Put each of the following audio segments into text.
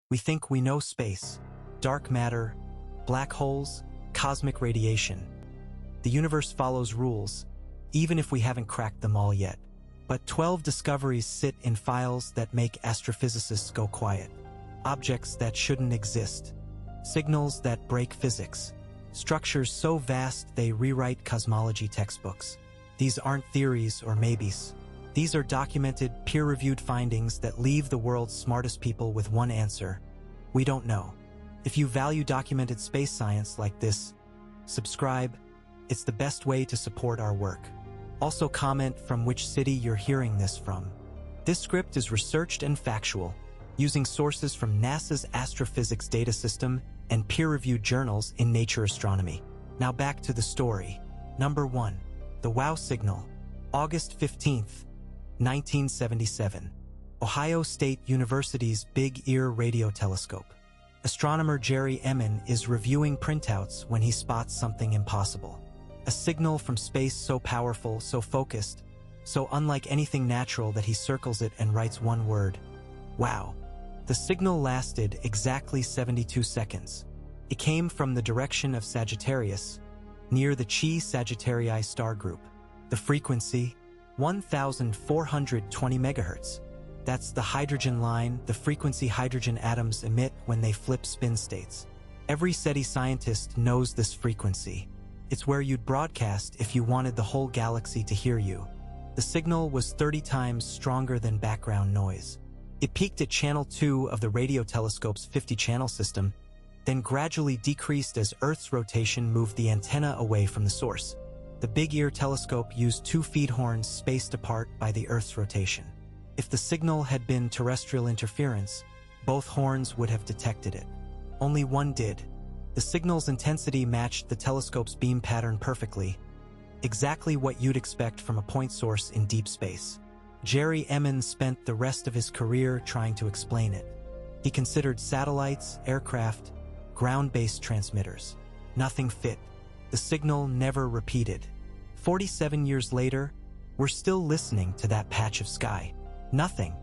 We think we know space, dark matter, black holes, cosmic radiation. The universe follows rules, even if we haven't cracked them all yet. But 12 discoveries sit in files that make astrophysicists go quiet. Objects that shouldn't exist. Signals that break physics. Structures so vast they rewrite cosmology textbooks. These aren't theories or maybes. These are documented, peer-reviewed findings that leave the world's smartest people with one answer: we don't know. If you value documented space science like this, subscribe. It's the best way to support our work. Also comment from which city you're hearing this from. This script is researched and factual, using sources from NASA's astrophysics data system and peer-reviewed journals in Nature Astronomy. Now back to the story. Number 1. The WOW signal. August 15th, 1977. Ohio State University's Big Ear Radio Telescope. Astronomer Jerry Emin is reviewing printouts when he spots something impossible. A signal from space so powerful, so focused, so unlike anything natural that he circles it and writes one word: wow. The signal lasted exactly 72 seconds. It came from the direction of Sagittarius, near the Chi Sagittarii star group. The frequency, 1,420 megahertz. That's the hydrogen line, the frequency hydrogen atoms emit when they flip spin states. Every SETI scientist knows this frequency. It's where you'd broadcast if you wanted the whole galaxy to hear you. The signal was 30 times stronger than background noise. It peaked at channel 2 of the radio telescope's 50-channel system, then gradually decreased as Earth's rotation moved the antenna away from the source. The Big Ear telescope used 2 feed horns spaced apart by the Earth's rotation. If the signal had been terrestrial interference, both horns would have detected it. Only one did. The signal's intensity matched the telescope's beam pattern perfectly, exactly what you'd expect from a point source in deep space. Jerry Emin spent the rest of his career trying to explain it. He considered satellites, aircraft, ground-based transmitters. Nothing fit. The signal never repeated. 47 years later, we're still listening to that patch of sky. Nothing.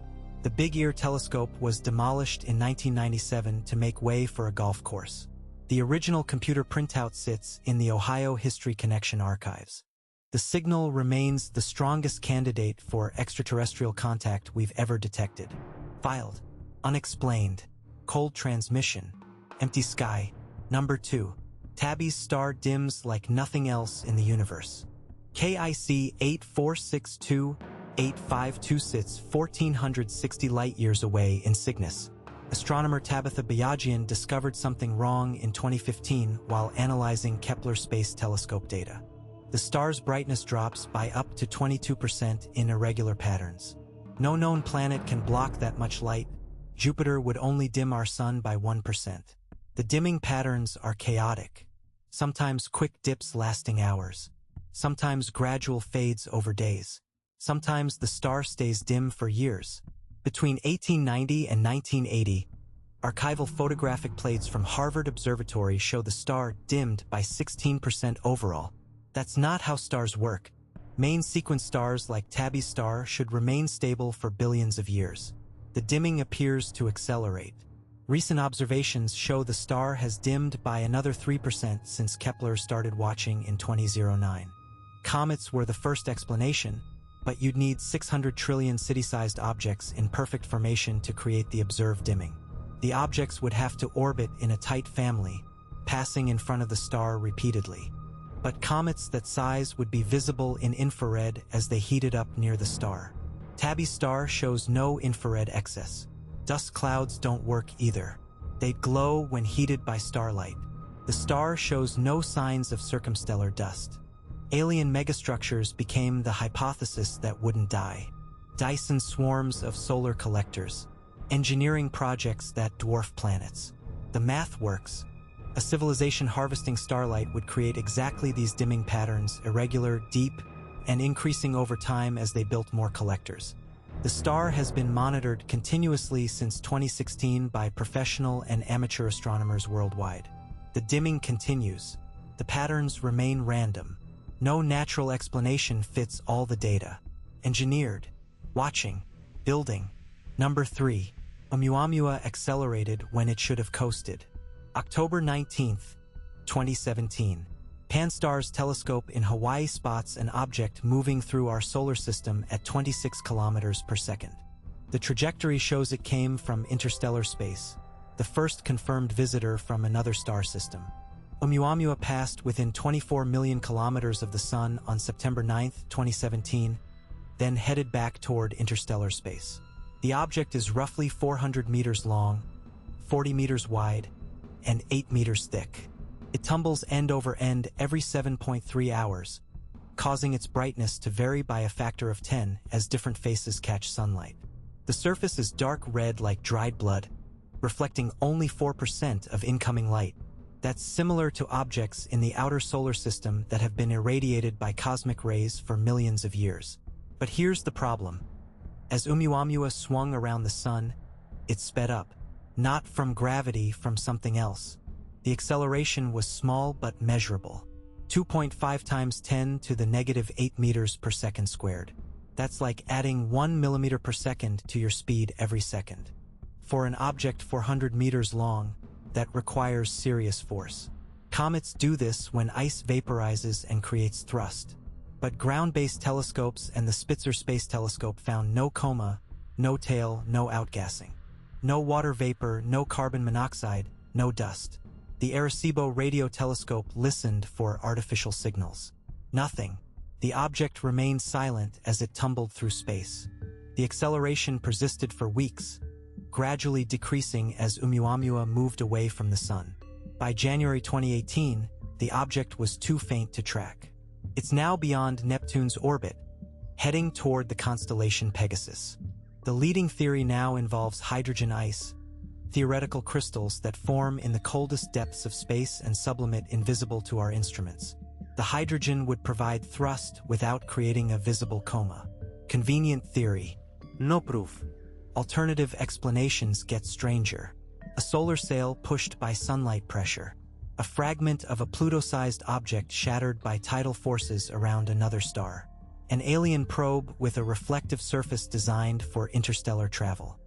The Big Ear telescope was demolished in 1997 to make way for a golf course. The original computer printout sits in the Ohio History Connection archives. The signal remains the strongest candidate for extraterrestrial contact we've ever detected. Filed. Unexplained. Cold transmission. Empty sky. Number 2. Tabby's star dims like nothing else in the universe. KIC 8462-8526 sits 1,460 light-years away in Cygnus. Astronomer Tabitha Bayagian discovered something wrong in 2015 while analyzing Kepler Space Telescope data. The star's brightness drops by up to 22% in irregular patterns. No known planet can block that much light. Jupiter would only dim our sun by 1%. The dimming patterns are chaotic. Sometimes quick dips lasting hours. Sometimes gradual fades over days. Sometimes the star stays dim for years. Between 1890 and 1980, archival photographic plates from Harvard Observatory show the star dimmed by 16% overall. That's not how stars work. Main sequence stars like Tabby's star should remain stable for billions of years. The dimming appears to accelerate. Recent observations show the star has dimmed by another 3% since Kepler started watching in 2009. Comets were the first explanation, but you'd need 600 trillion city-sized objects in perfect formation to create the observed dimming. The objects would have to orbit in a tight family, passing in front of the star repeatedly. But comets that size would be visible in infrared as they heated up near the star. Tabby's star shows no infrared excess. Dust clouds don't work either. They'd glow when heated by starlight. The star shows no signs of circumstellar dust. Alien megastructures became the hypothesis that wouldn't die. Dyson swarms of solar collectors. Engineering projects that dwarf planets. The math works. A civilization harvesting starlight would create exactly these dimming patterns, irregular, deep, and increasing over time as they built more collectors. The star has been monitored continuously since 2016 by professional and amateur astronomers worldwide. The dimming continues. The patterns remain random. No natural explanation fits all the data. Engineered. Watching. Building. Number 3. Oumuamua accelerated when it should have coasted. October 19, 2017. Pan-STARRS telescope in Hawaii spots an object moving through our solar system at 26 kilometers per second. The trajectory shows it came from interstellar space, the first confirmed visitor from another star system. Oumuamua passed within 24 million kilometers of the Sun on September 9, 2017, then headed back toward interstellar space. The object is roughly 400 meters long, 40 meters wide, and 8 meters thick. It tumbles end over end every 7.3 hours, causing its brightness to vary by a factor of 10 as different faces catch sunlight. The surface is dark red like dried blood, reflecting only 4% of incoming light. That's similar to objects in the outer solar system that have been irradiated by cosmic rays for millions of years. But here's the problem. As Oumuamua swung around the Sun, it sped up, not from gravity, from something else. The acceleration was small but measurable, 2.5 times 10 to the negative 8 meters per second squared. That's like adding 1 millimeter per second to your speed every second. For an object 400 meters long, that requires serious force. Comets do this when ice vaporizes and creates thrust. But ground-based telescopes and the Spitzer Space Telescope found no coma, no tail, no outgassing. No water vapor, no carbon monoxide, no dust. The Arecibo radio telescope listened for artificial signals. Nothing. The object remained silent as it tumbled through space. The acceleration persisted for weeks, gradually decreasing as Oumuamua moved away from the Sun. By January 2018, the object was too faint to track. It's now beyond Neptune's orbit, heading toward the constellation Pegasus. The leading theory now involves hydrogen ice, theoretical crystals that form in the coldest depths of space and sublimate invisible to our instruments. The hydrogen would provide thrust without creating a visible coma. Convenient theory. No proof. Alternative explanations get stranger. A solar sail pushed by sunlight pressure. A fragment of a Pluto-sized object shattered by tidal forces around another star. An alien probe with a reflective surface designed for interstellar travel.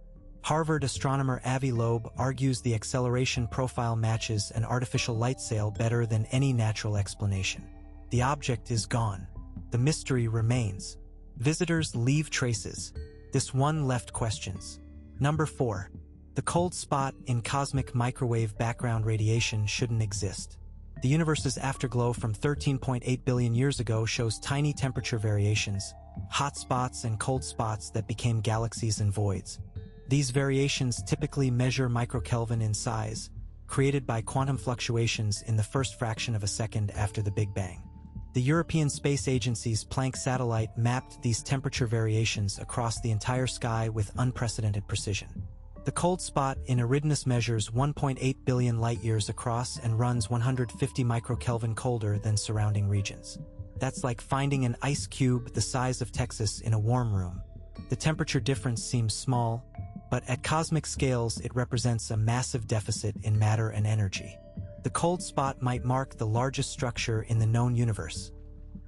Harvard astronomer Avi Loeb argues the acceleration profile matches an artificial light sail better than any natural explanation. The object is gone. The mystery remains. Visitors leave traces. This one left questions. Number 4. The cold spot in cosmic microwave background radiation shouldn't exist. The universe's afterglow from 13.8 billion years ago shows tiny temperature variations, hot spots and cold spots that became galaxies and voids. These variations typically measure microkelvin in size, created by quantum fluctuations in the first fraction of a second after the Big Bang. The European Space Agency's Planck satellite mapped these temperature variations across the entire sky with unprecedented precision. The cold spot in Eridanus measures 1.8 billion light-years across and runs 150 microkelvin colder than surrounding regions. That's like finding an ice cube the size of Texas in a warm room. The temperature difference seems small, but at cosmic scales it represents a massive deficit in matter and energy. The cold spot might mark the largest structure in the known universe.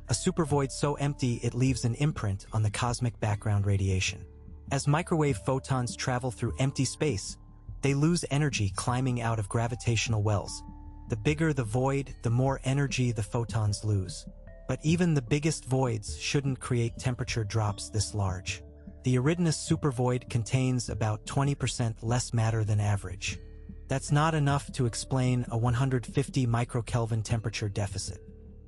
A supervoid so empty it leaves an imprint on the cosmic background radiation. As microwave photons travel through empty space, they lose energy climbing out of gravitational wells. The bigger the void, the more energy the photons lose. But even the biggest voids shouldn't create temperature drops this large. The Eridanus supervoid contains about 20% less matter than average. That's not enough to explain a 150 microkelvin temperature deficit.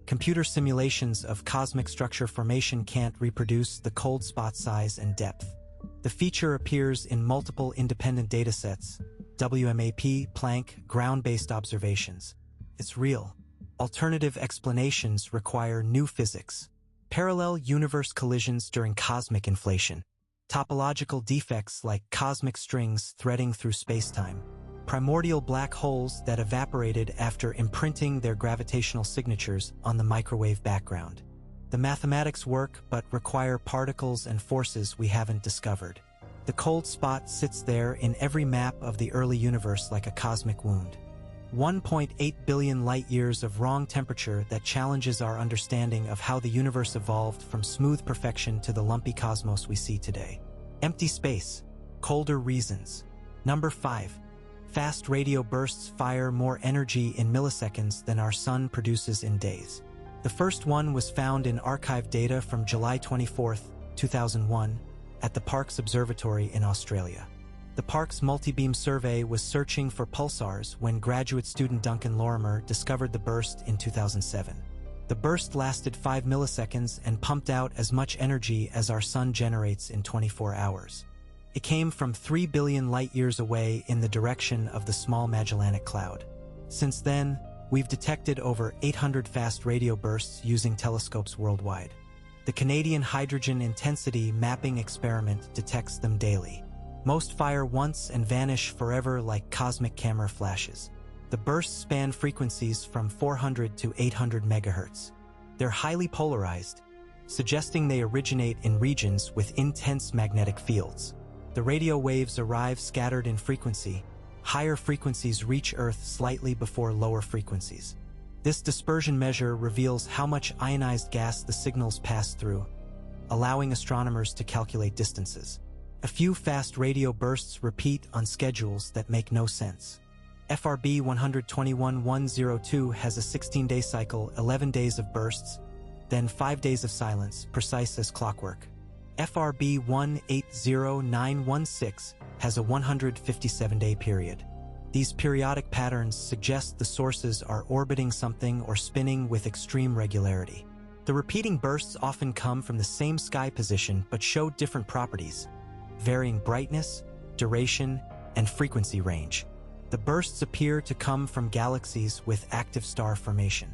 Computer simulations of cosmic structure formation can't reproduce the cold spot size and depth. The feature appears in multiple independent datasets, WMAP, Planck, ground-based observations. It's real. Alternative explanations require new physics. Parallel universe collisions during cosmic inflation. Topological defects like cosmic strings threading through spacetime. Primordial black holes that evaporated after imprinting their gravitational signatures on the microwave background. The mathematics work but require particles and forces we haven't discovered. The cold spot sits there in every map of the early universe like a cosmic wound. 1.8 billion light-years of wrong temperature that challenges our understanding of how the universe evolved from smooth perfection to the lumpy cosmos we see today. Empty space, colder reasons. Number 5. Fast radio bursts fire more energy in milliseconds than our sun produces in days. The first one was found in archived data from July 24, 2001, at the Parkes Observatory in Australia. The Parkes multi-beam survey was searching for pulsars when graduate student Duncan Lorimer discovered the burst in 2007. The burst lasted 5 milliseconds and pumped out as much energy as our sun generates in 24 hours. It came from 3 billion light-years away in the direction of the Small Magellanic Cloud. Since then, we've detected over 800 fast radio bursts using telescopes worldwide. The Canadian Hydrogen Intensity Mapping Experiment detects them daily. Most fire once and vanish forever like cosmic camera flashes. The bursts span frequencies from 400 to 800 megahertz. They're highly polarized, suggesting they originate in regions with intense magnetic fields. The radio waves arrive scattered in frequency. Higher frequencies reach Earth slightly before lower frequencies. This dispersion measure reveals how much ionized gas the signals pass through, allowing astronomers to calculate distances. A few fast radio bursts repeat on schedules that make no sense. FRB 121102 has a 16-day cycle, 11 days of bursts, then 5 days of silence, precise as clockwork. FRB 180916 has a 157-day period. These periodic patterns suggest the sources are orbiting something or spinning with extreme regularity. The repeating bursts often come from the same sky position but show different properties, varying brightness, duration, and frequency range. The bursts appear to come from galaxies with active star formation.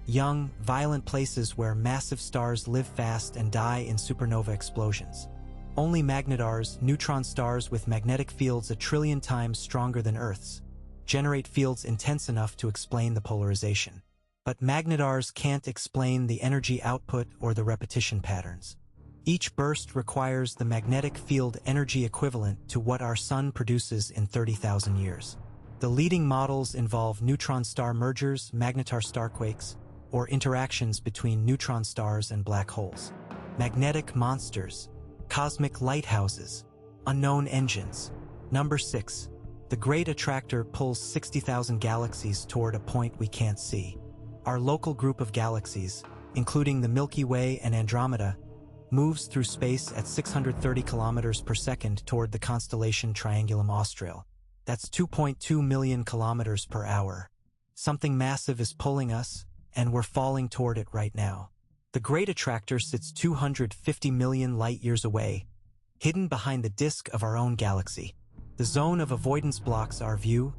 Young, violent places where massive stars live fast and die in supernova explosions. Only magnetars, neutron stars with magnetic fields a trillion times stronger than Earth's, generate fields intense enough to explain the polarization. But magnetars can't explain the energy output or the repetition patterns. Each burst requires the magnetic field energy equivalent to what our sun produces in 30,000 years. The leading models involve neutron star mergers, magnetar starquakes, or interactions between neutron stars and black holes. Magnetic monsters, cosmic lighthouses, unknown engines. Number 6. The Great Attractor pulls 60,000 galaxies toward a point we can't see. Our local group of galaxies, including the Milky Way and Andromeda, moves through space at 630 kilometers per second toward the constellation Triangulum Austral. That's 2.2 million kilometers per hour. Something massive is pulling us, and we're falling toward it right now. The Great Attractor sits 250 million light-years away, hidden behind the disk of our own galaxy. The zone of avoidance blocks our view.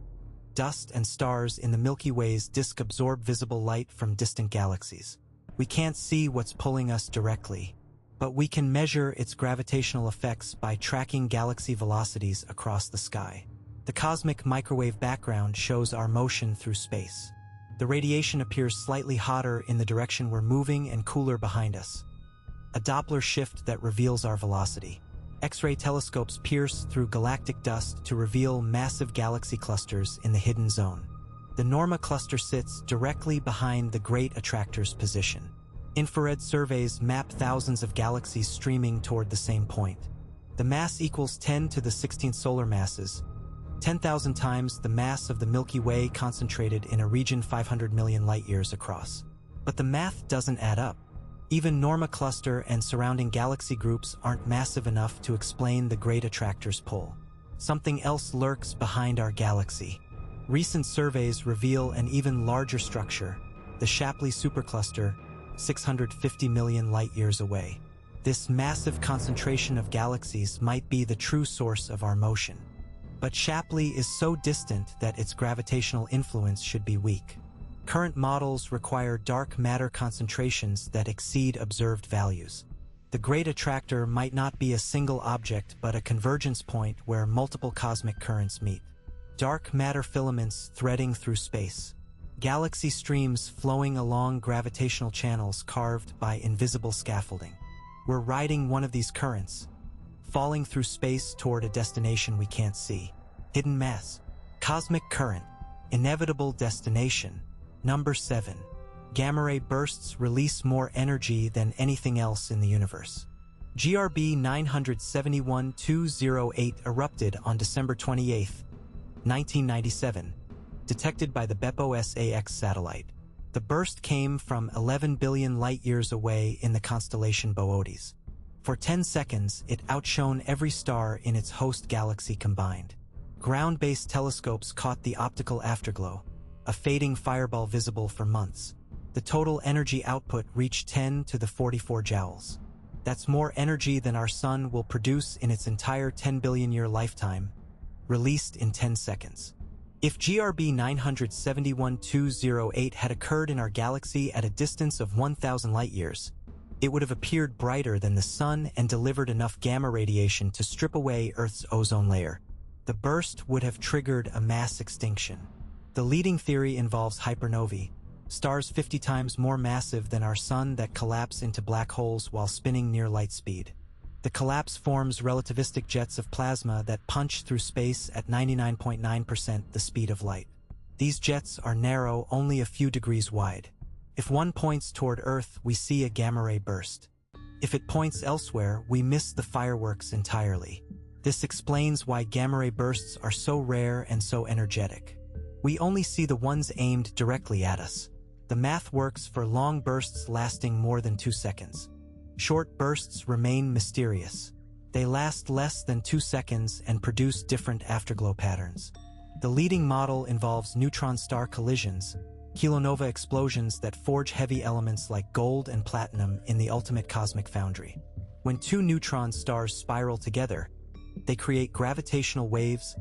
Dust and stars in the Milky Way's disk absorb visible light from distant galaxies. We can't see what's pulling us directly, but we can measure its gravitational effects by tracking galaxy velocities across the sky. The cosmic microwave background shows our motion through space. The radiation appears slightly hotter in the direction we're moving and cooler behind us. A Doppler shift that reveals our velocity. X-ray telescopes pierce through galactic dust to reveal massive galaxy clusters in the hidden zone. The Norma cluster sits directly behind the Great Attractor's position. Infrared surveys map thousands of galaxies streaming toward the same point. The mass equals 10 to the 16th solar masses, 10,000 times the mass of the Milky Way concentrated in a region 500 million light-years across. But the math doesn't add up. Even Norma cluster and surrounding galaxy groups aren't massive enough to explain the Great Attractor's pull. Something else lurks behind our galaxy. Recent surveys reveal an even larger structure, the Shapley supercluster, 650 million light-years away. This massive concentration of galaxies might be the true source of our motion. But Shapley is so distant that its gravitational influence should be weak. Current models require dark matter concentrations that exceed observed values. The Great Attractor might not be a single object but a convergence point where multiple cosmic currents meet. Dark matter filaments threading through space. Galaxy streams flowing along gravitational channels carved by invisible scaffolding. We're riding one of these currents, falling through space toward a destination we can't see. Hidden mass. Cosmic current. Inevitable destination. Number 7. Gamma ray bursts release more energy than anything else in the universe. GRB 971-208 erupted on December 28, 1997, detected by the BEPO-SAX satellite. The burst came from 11 billion light-years away in the constellation Boötes. For 10 seconds, it outshone every star in its host galaxy combined. Ground-based telescopes caught the optical afterglow, a fading fireball visible for months. The total energy output reached 10 to the 44 joules. That's more energy than our Sun will produce in its entire 10 billion-year lifetime, released in 10 seconds. If GRB 971-208 had occurred in our galaxy at a distance of 1,000 light-years, it would have appeared brighter than the Sun and delivered enough gamma radiation to strip away Earth's ozone layer. The burst would have triggered a mass extinction. The leading theory involves hypernovae, stars 50 times more massive than our Sun that collapse into black holes while spinning near light speed. The collapse forms relativistic jets of plasma that punch through space at 99.9% the speed of light. These jets are narrow, only a few degrees wide. If one points toward Earth, we see a gamma ray burst. If it points elsewhere, we miss the fireworks entirely. This explains why gamma ray bursts are so rare and so energetic. We only see the ones aimed directly at us. The math works for long bursts lasting more than 2 seconds. Short bursts remain mysterious. They last less than 2 seconds and produce different afterglow patterns. The leading model involves neutron-star collisions, kilonova explosions that forge heavy elements like gold and platinum in the ultimate cosmic foundry. When two neutron stars spiral together, they create gravitational waves,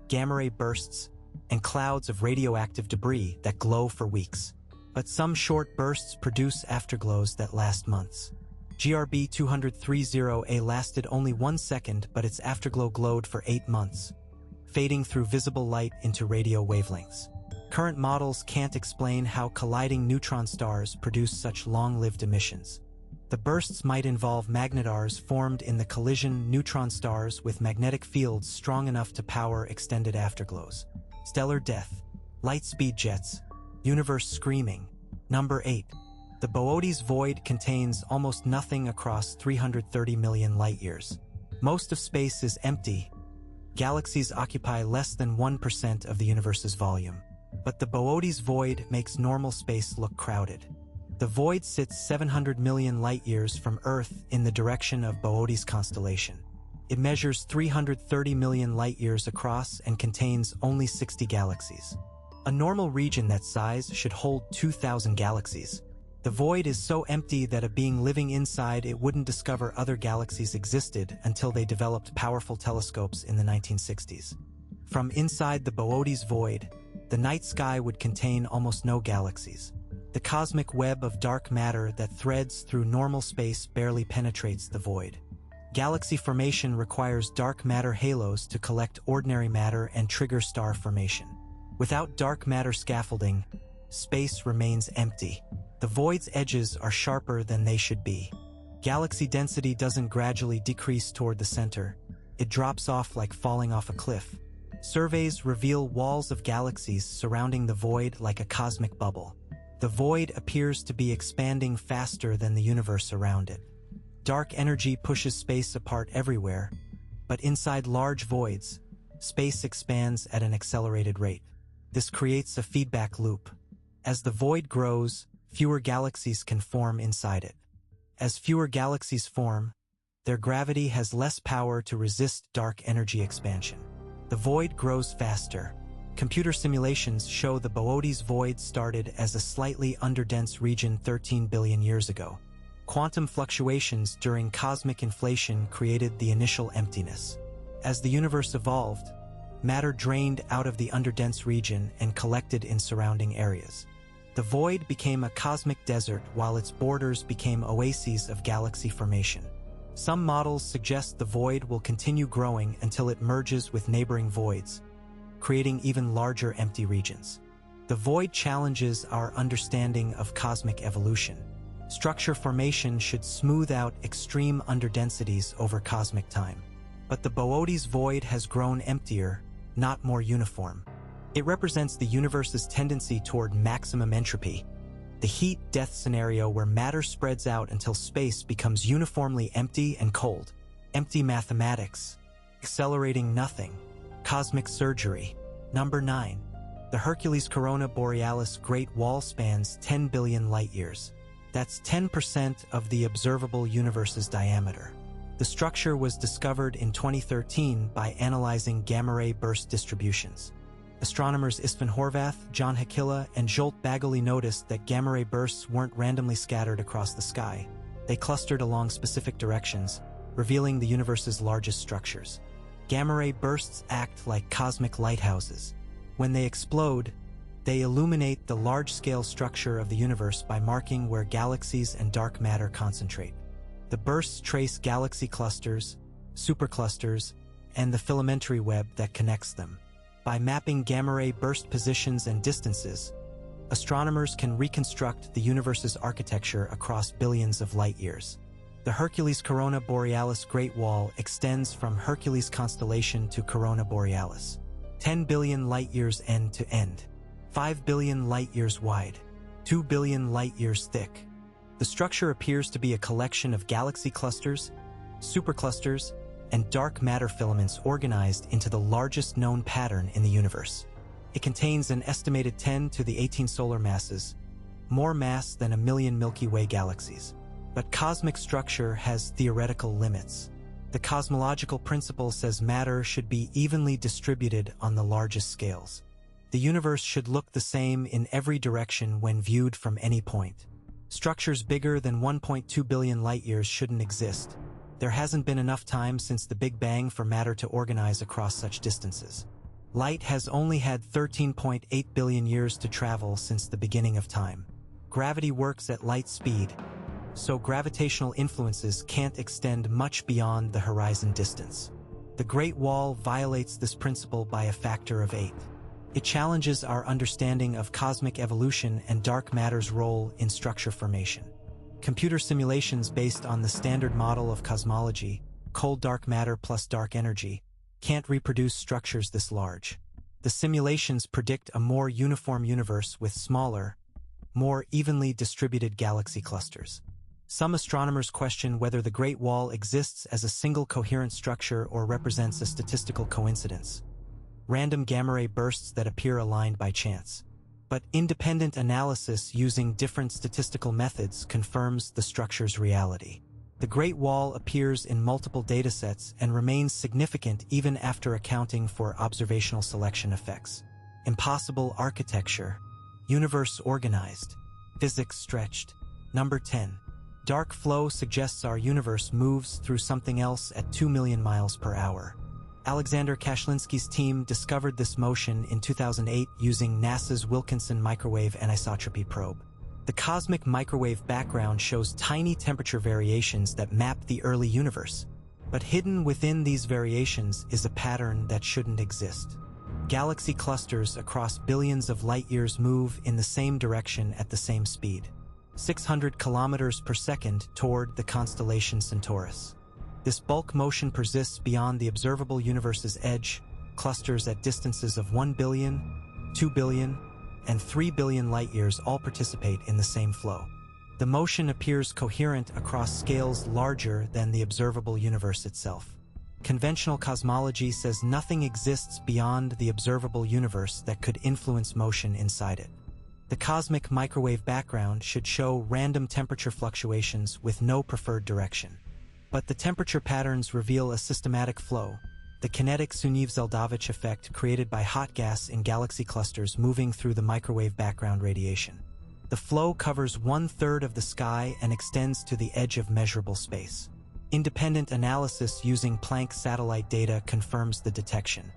gamma ray bursts, and clouds of radioactive debris that glow for weeks. But some short bursts produce afterglows that last months. GRB 230A lasted only 1 second, but its afterglow glowed for 8 months, fading through visible light into radio wavelengths. Current models can't explain how colliding neutron stars produce such long-lived emissions. The bursts might involve magnetars formed in the collision neutron stars with magnetic fields strong enough to power extended afterglows. Stellar death, light-speed jets, universe screaming. Number 8. The Boötes void contains almost nothing across 330 million light-years. Most of space is empty. Galaxies occupy less than 1% of the universe's volume. But the Boötes void makes normal space look crowded. The void sits 700 million light-years from Earth in the direction of Boötes constellation. It measures 330 million light-years across and contains only 60 galaxies. A normal region that size should hold 2,000 galaxies. The void is so empty that a being living inside it wouldn't discover other galaxies existed until they developed powerful telescopes in the 1960s. From inside the Boötes void, the night sky would contain almost no galaxies. The cosmic web of dark matter that threads through normal space barely penetrates the void. Galaxy formation requires dark matter halos to collect ordinary matter and trigger star formation. Without dark matter scaffolding, space remains empty. The void's edges are sharper than they should be. Galaxy density doesn't gradually decrease toward the center. It drops off like falling off a cliff. Surveys reveal walls of galaxies surrounding the void like a cosmic bubble. The void appears to be expanding faster than the universe around it. Dark energy pushes space apart everywhere, but inside large voids, space expands at an accelerated rate. This creates a feedback loop. As the void grows, fewer galaxies can form inside it. As fewer galaxies form, their gravity has less power to resist dark energy expansion. The void grows faster. Computer simulations show the Boötes void started as a slightly underdense region 13 billion years ago. Quantum fluctuations during cosmic inflation created the initial emptiness. As the universe evolved, matter drained out of the underdense region and collected in surrounding areas. The void became a cosmic desert while its borders became oases of galaxy formation. Some models suggest the void will continue growing until it merges with neighboring voids, creating even larger empty regions. The void challenges our understanding of cosmic evolution. Structure formation should smooth out extreme underdensities over cosmic time. But the Boötes void has grown emptier, not more uniform. It represents the universe's tendency toward maximum entropy. The the heat-death scenario where matter spreads out until space becomes uniformly empty and cold. Empty mathematics. Accelerating nothing. Cosmic surgery. Number 9. The Hercules Corona Borealis Great Wall spans 10 billion light-years. That's 10% of the observable universe's diameter. The structure was discovered in 2013 by analyzing gamma-ray burst distributions. Astronomers Istvan Horvath, John Hakila, and Zsolt Bagoli noticed that gamma-ray bursts weren't randomly scattered across the sky. They clustered along specific directions, revealing the universe's largest structures. Gamma-ray bursts act like cosmic lighthouses. When they explode, they illuminate the large-scale structure of the universe by marking where galaxies and dark matter concentrate. The bursts trace galaxy clusters, superclusters, and the filamentary web that connects them. By mapping gamma-ray burst positions and distances, astronomers can reconstruct the universe's architecture across billions of light-years. The Hercules Corona Borealis Great Wall extends from Hercules constellation to Corona Borealis. 10 billion light-years end to end. 5 billion light-years wide. 2 billion light-years thick. The structure appears to be a collection of galaxy clusters, superclusters, and dark matter filaments organized into the largest known pattern in the universe. It contains an estimated 10 to the 18 solar masses, more mass than a million Milky Way galaxies. But cosmic structure has theoretical limits. The cosmological principle says matter should be evenly distributed on the largest scales. The universe should look the same in every direction when viewed from any point. Structures bigger than 1.2 billion light-years shouldn't exist. There hasn't been enough time since the Big Bang for matter to organize across such distances. Light has only had 13.8 billion years to travel since the beginning of time. Gravity works at light speed, so gravitational influences can't extend much beyond the horizon distance. The Great Wall violates this principle by a factor of 8. It challenges our understanding of cosmic evolution and dark matter's role in structure formation. Computer simulations based on the standard model of cosmology, cold dark matter plus dark energy, can't reproduce structures this large. The simulations predict a more uniform universe with smaller, more evenly distributed galaxy clusters. Some astronomers question whether the Great Wall exists as a single coherent structure or represents a statistical coincidence. Random gamma-ray bursts that appear aligned by chance. But independent analysis using different statistical methods confirms the structure's reality. The Great Wall appears in multiple datasets and remains significant even after accounting for observational selection effects. Impossible architecture. Universe organized. Physics stretched. Number 10. Dark flow suggests our universe moves through something else at 2 million miles per hour. Alexander Kashlinsky's team discovered this motion in 2008 using NASA's Wilkinson Microwave Anisotropy Probe. The cosmic microwave background shows tiny temperature variations that map the early universe. But hidden within these variations is a pattern that shouldn't exist. Galaxy clusters across billions of light-years move in the same direction at the same speed. 600 kilometers per second toward the constellation Centaurus. This bulk motion persists beyond the observable universe's edge. Clusters at distances of 1 billion, 2 billion, and 3 billion light-years all participate in the same flow. The motion appears coherent across scales larger than the observable universe itself. Conventional cosmology says nothing exists beyond the observable universe that could influence motion inside it. The cosmic microwave background should show random temperature fluctuations with no preferred direction. But the temperature patterns reveal a systematic flow, the kinetic Sunyaev-Zeldovich effect created by hot gas in galaxy clusters moving through the microwave background radiation. The flow covers 1/3 of the sky and extends to the edge of measurable space. Independent analysis using Planck satellite data confirms the detection.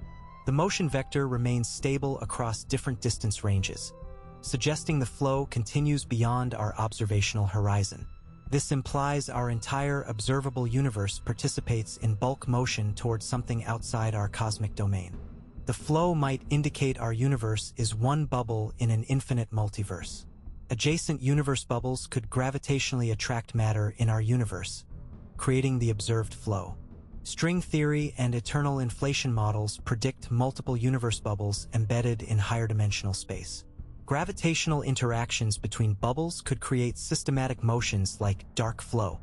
The motion vector remains stable across different distance ranges, suggesting the flow continues beyond our observational horizon. This implies our entire observable universe participates in bulk motion towards something outside our cosmic domain. The flow might indicate our universe is one bubble in an infinite multiverse. Adjacent universe bubbles could gravitationally attract matter in our universe, creating the observed flow. String theory and eternal inflation models predict multiple universe bubbles embedded in higher dimensional space. Gravitational interactions between bubbles could create systematic motions like dark flow.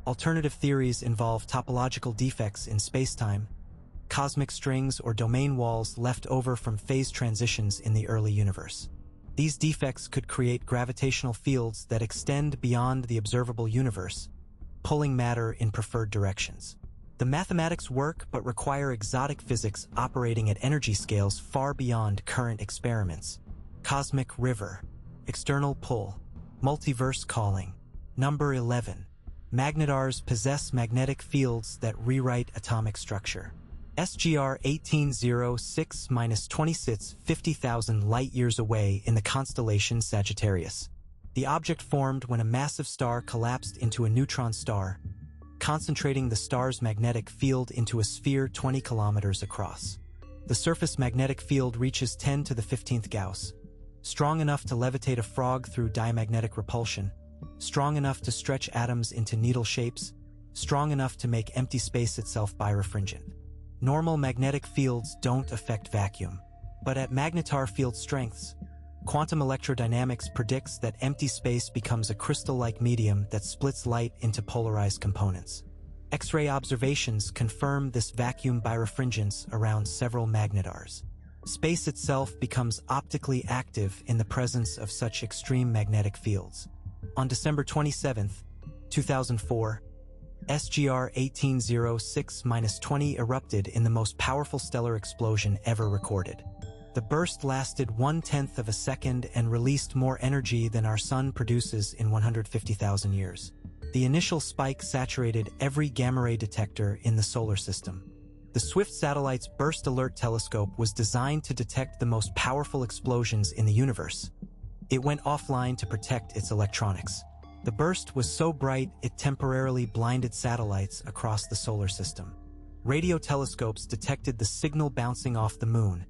Alternative theories involve topological defects in spacetime, cosmic strings or domain walls left over from phase transitions in the early universe. These defects could create gravitational fields that extend beyond the observable universe, pulling matter in preferred directions. The mathematics work but require exotic physics operating at energy scales far beyond current experiments. Cosmic river, external pull, multiverse calling. Number 11. Magnetars possess magnetic fields that rewrite atomic structure. SGR 1806-20 sits 50,000 light-years away in the constellation Sagittarius. The object formed when a massive star collapsed into a neutron star, concentrating the star's magnetic field into a sphere 20 kilometers across. The surface magnetic field reaches 10 to the 15th Gauss, strong enough to levitate a frog through diamagnetic repulsion, strong enough to stretch atoms into needle shapes, strong enough to make empty space itself birefringent. Normal magnetic fields don't affect vacuum, but at magnetar field strengths, quantum electrodynamics predicts that empty space becomes a crystal-like medium that splits light into polarized components. X-ray observations confirm this vacuum birefringence around several magnetars. Space itself becomes optically active in the presence of such extreme magnetic fields. On December 27, 2004, SGR 1806-20 erupted in the most powerful stellar explosion ever recorded. The burst lasted 1/10 of a second and released more energy than our Sun produces in 150,000 years. The initial spike saturated every gamma-ray detector in the solar system. The Swift satellite's Burst Alert Telescope was designed to detect the most powerful explosions in the universe. It went offline to protect its electronics. The burst was so bright it temporarily blinded satellites across the solar system. Radio telescopes detected the signal bouncing off the moon,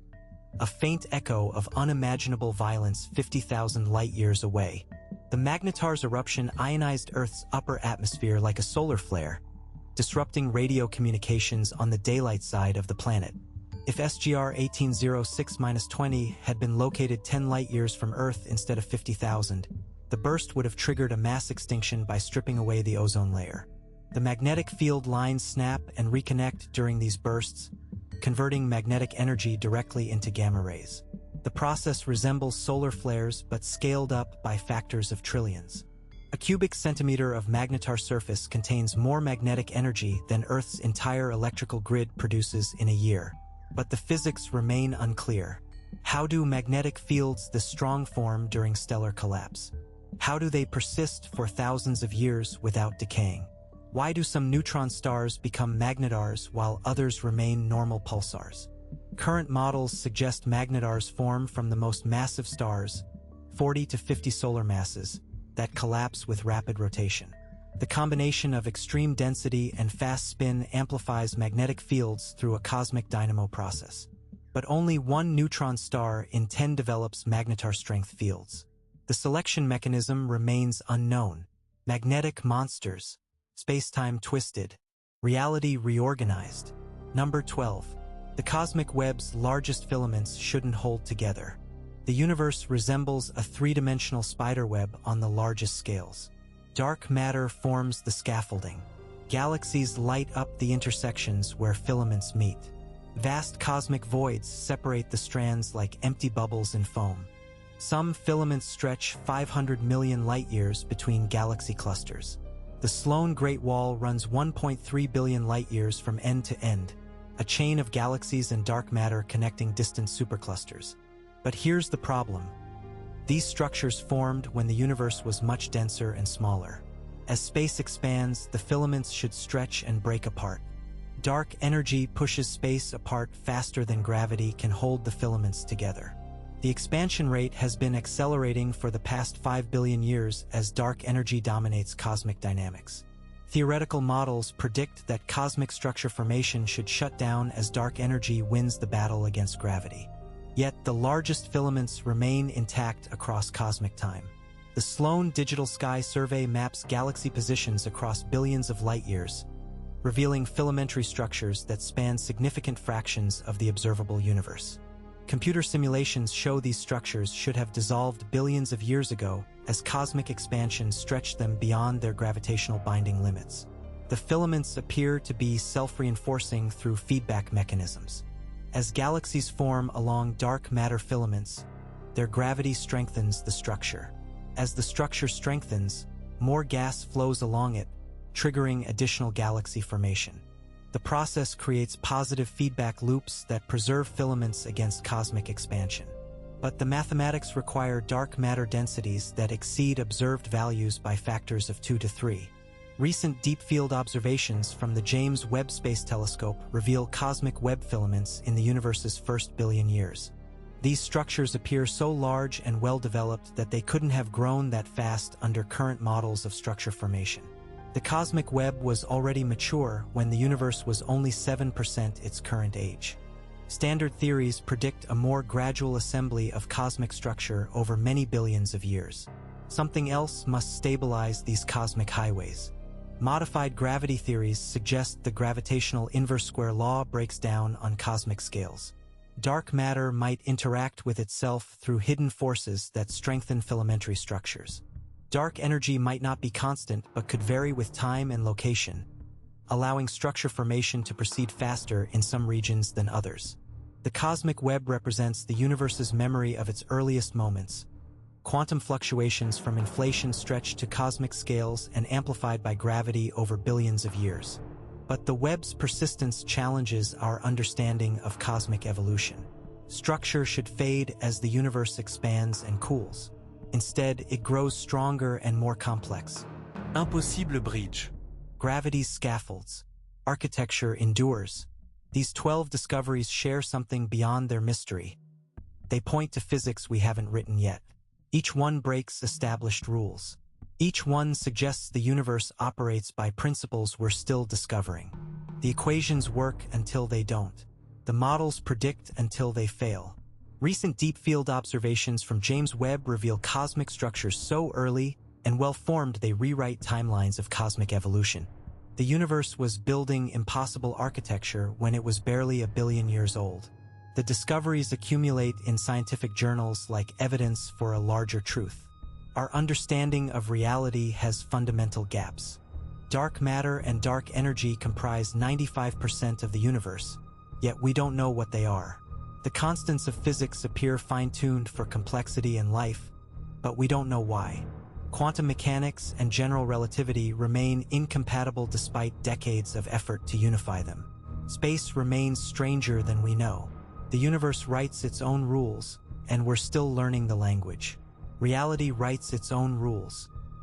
a faint echo of unimaginable violence 50,000 light-years away. The magnetar's eruption ionized Earth's upper atmosphere like a solar flare, disrupting radio communications on the daylight side of the planet. If SGR 1806-20 had been located 10 light-years from Earth instead of 50,000, the burst would have triggered a mass extinction by stripping away the ozone layer. The magnetic field lines snap and reconnect during these bursts, converting magnetic energy directly into gamma rays. The process resembles solar flares but scaled up by factors of trillions. A cubic centimeter of magnetar surface contains more magnetic energy than Earth's entire electrical grid produces in a year. But the physics remain unclear. How do magnetic fields this strong form during stellar collapse? How do they persist for thousands of years without decaying? Why do some neutron stars become magnetars while others remain normal pulsars? Current models suggest magnetars form from the most massive stars, 40 to 50 solar masses, that collapse with rapid rotation. The combination of extreme density and fast spin amplifies magnetic fields through a cosmic dynamo process. But only one neutron star in 10 develops magnetar strength fields. The selection mechanism remains unknown. Magnetic monsters, space-time twisted, reality reorganized. Number 12. The cosmic web's largest filaments shouldn't hold together. The universe resembles a three-dimensional spiderweb on the largest scales. Dark matter forms the scaffolding. Galaxies light up the intersections where filaments meet. Vast cosmic voids separate the strands like empty bubbles in foam. Some filaments stretch 500 million light-years between galaxy clusters. The Sloan Great Wall runs 1.3 billion light-years from end to end, a chain of galaxies and dark matter connecting distant superclusters. But here's the problem. These structures formed when the universe was much denser and smaller. As space expands, the filaments should stretch and break apart. Dark energy pushes space apart faster than gravity can hold the filaments together. The expansion rate has been accelerating for the past 5 billion years as dark energy dominates cosmic dynamics. Theoretical models predict that cosmic structure formation should shut down as dark energy wins the battle against gravity. Yet the largest filaments remain intact across cosmic time. The Sloan Digital Sky Survey maps galaxy positions across billions of light-years, revealing filamentary structures that span significant fractions of the observable universe. Computer simulations show these structures should have dissolved billions of years ago as cosmic expansion stretched them beyond their gravitational binding limits. The filaments appear to be self-reinforcing through feedback mechanisms. As galaxies form along dark matter filaments, their gravity strengthens the structure. As the structure strengthens, more gas flows along it, triggering additional galaxy formation. The process creates positive feedback loops that preserve filaments against cosmic expansion. But the mathematics require dark matter densities that exceed observed values by factors of 2 to 3. Recent deep-field observations from the James Webb Space Telescope reveal cosmic web filaments in the universe's first billion years. These structures appear so large and well-developed that they couldn't have grown that fast under current models of structure formation. The cosmic web was already mature when the universe was only 7% its current age. Standard theories predict a more gradual assembly of cosmic structure over many billions of years. Something else must stabilize these cosmic highways. Modified gravity theories suggest the gravitational inverse square law breaks down on cosmic scales. Dark matter might interact with itself through hidden forces that strengthen filamentary structures. Dark energy might not be constant but could vary with time and location, allowing structure formation to proceed faster in some regions than others. The cosmic web represents the universe's memory of its earliest moments. Quantum fluctuations from inflation stretch to cosmic scales and amplified by gravity over billions of years. But the web's persistence challenges our understanding of cosmic evolution. Structure should fade as the universe expands and cools. Instead, it grows stronger and more complex. Impossible bridge. Gravity's scaffolds. Architecture endures. These 12 discoveries share something beyond their mystery. They point to physics we haven't written yet. Each one breaks established rules. Each one suggests the universe operates by principles we're still discovering. The equations work until they don't. The models predict until they fail. Recent deep-field observations from James Webb reveal cosmic structures so early and well-formed they rewrite timelines of cosmic evolution. The universe was building impossible architecture when it was barely a billion years old. The discoveries accumulate in scientific journals like evidence for a larger truth. Our understanding of reality has fundamental gaps. Dark matter and dark energy comprise 95% of the universe, yet we don't know what they are. The constants of physics appear fine-tuned for complexity and life, but we don't know why. Quantum mechanics and general relativity remain incompatible despite decades of effort to unify them. Space remains stranger than we know. The universe writes its own rules, and we're still learning the language. Reality writes its own rules,